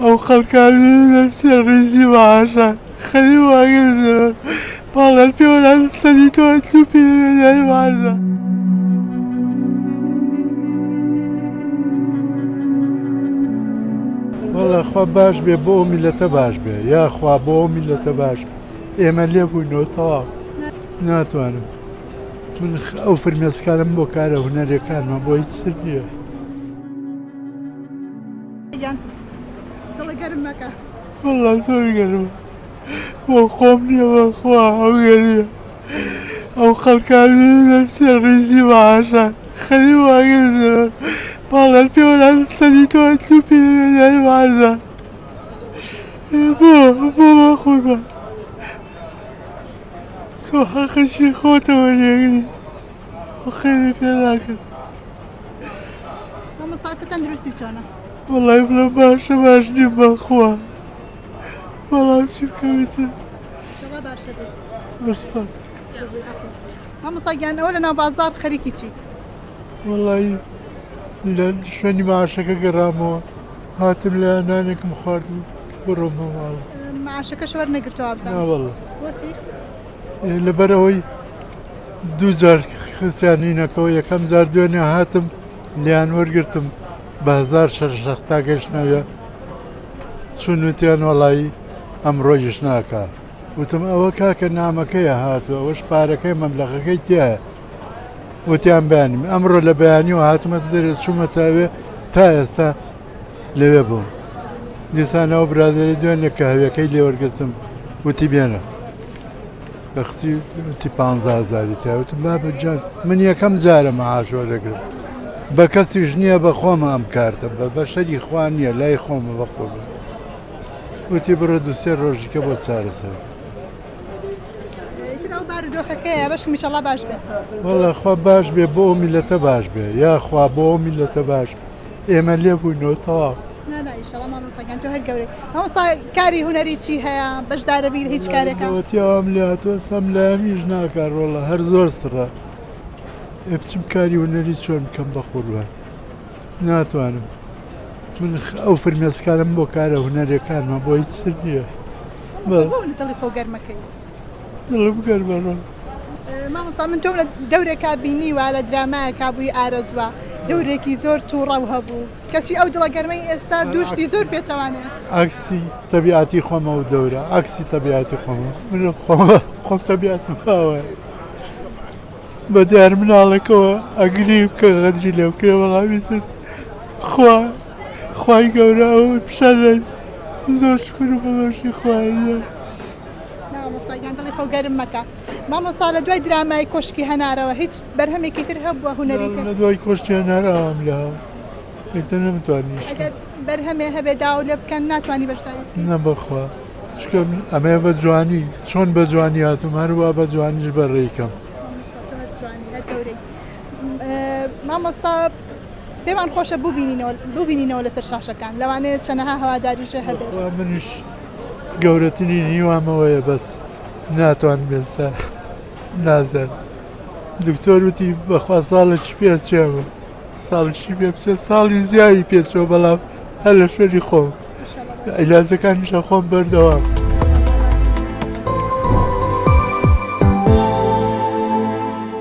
ئەو خەڵکانی لەسەر ڕیزی بەعاشە خەری واگرن باڵەر پێوەران سەری تۆ دوو پێوێنەی وازە وەڵا خوا باش بێ بۆ ئەو میلەتە باش بێ یاخوا بۆ ئەو میلەتە باش بێ ئێمە لێ بووینەوە تەواو ناتوانم من ئەو فرمێسکارم بۆ کارە هونەرەکانمە بۆ هیچ سر نییە دڵی گەرم مەکە وەڵا زۆر گەرمە بۆ خۆم نییە بەخوا ئەو گەرمە ئەو خەڵکانی لەسەر ڕیزی بەعاشە خەری واگرن باڵەر پێوەران سەری تۆ دوو پێوێنەی وازە بۆ بەخۆی بە تۆ حەقەشی خۆتەوە لێگری خۆ خێری پێ ناکەن مامۆستا تەندروستی چۆنە؟ وەڵای بڵێ باشە باش نیم بەخوا بەڵام چی بکەویتر باشە زۆر سپاس مامۆستا گیان ئەوە لە ناو بازاڕ خەریکی چی؟ وەڵای لە شوێنی مەعاشەکە گەڕامەوە هاتم لە نانێکم خوارد و بڕۆمە ماڵ مەعاشەکەش وەرنەگرتەوە بزانم ناوەڵە بۆچی؟ لەبەرەوەی دوو جار خستیانینەکەەوە یەکەم جار دوێنێ هاتم لیان وەرگرتم بە 1600 تا گەشتنەوە چونوتیان وەڵایی ئەمڕۆیش ناکە وتم ئەوە کاکە نامەکەیە هاتووە ئەوەش پارەکەی مەبلەغەکەی تایە وتیان بەیانیم ئەمڕۆ لە بەیانیەوە هاتومەتە دەرێت چوومەتەوێ تا ئێستا لەوێ بووم دیسانەوە برادری دوێنێ کە هەویەکەی لێوەرگرتم وتی بێنە بەختی وتی 15,000 تاوتم بابەجان من یەکەم جارە مەعاش وەرەگرم بە کەسیش نییە بە خۆمە ئەم کارتە بە بەشەری خوا نییە لای خۆمە بەخۆ بێ وتی بڕۆ دوسێ ڕۆژیکە بۆ چارەسەر بارودۆخەکەیە بەشم ئینشەڵا باش بێ وەڵا خوا باش بێ بۆ ئەو میلەتە باش بێ یاخوا بۆ ئەو میلەتە باش بێ ئێمە لێ بووینەوە تەواو ئینشەڵا مامۆستاگیان تۆ هەر گەورەی مامۆستا کاری هونەری چی هەیە بەشدارە بیر هیچ کارێکە وەتیاوام لێ هاتووە سەم لایەمیش ناکار وەڵا هەر زۆر سڕە بچم کاری هونەری چۆن بکەم بەخۆڕوە ناتوانم من ئەو فرمێسکارم بۆ کارە هونەرەکانمە بۆ هیچ سر نییە دڵی خۆ گەرمەکەی دڵم گەرمەڕۆن مامۆستا من تۆم لە دەورێکا بینیوە لە درامایەکا بووی ئارەزوە دەورێکی زۆر تووڕەو هەبوو کەچی ئەو دڵە گەرمەی ئێستا دووشتی زۆر پێچەوانێ عکسی تەبیعەتی خۆمە و دەورە عکسی تەبیعەتی خۆمە من خۆم تەبیعەتم باوە بە دیار مناڵەکەەوە ئەگری بکە غەدری لێ بکرێ وەڵامیستن خوای گەورە ئەو پیشانە زۆر شکر و بەبەشی خوایە مامۆستاگیان دڵی خۆ گەرم مەکە مامۆستا لە دوای درامای کۆشکی هەنارەوە هیچ بەرهەمێکی تر هەبووە هونەریتە لە دوای کۆشتی هەنار ئاوام لە ئێتە نەمتوانیش ئەگەر بەرهەمێ هەبێ داو لێ بکەن ناتوانانی بەشداری نەبەخوا چکە ئەمەیە بە جوانی چۆن بە جوانی هاتووم هەروە بە جوانیش بەڕێیکەم مامۆستا پێمان خۆشە ببینینەوە لەسەر شاشەکان لەوانەیە چەنەها هەواداریشە هەبێت منیش گەورەترین هیوامەوەیە بەس ناتوان بێستا نازان دکتۆر وتی بەخوا ساڵێکی پێچێمە ساڵشی پێ بچێت ساڵی زیایی پێچەوە بەڵام هەر لە شوێنی خۆم عیلاجەکانیشە خۆم بەردەوام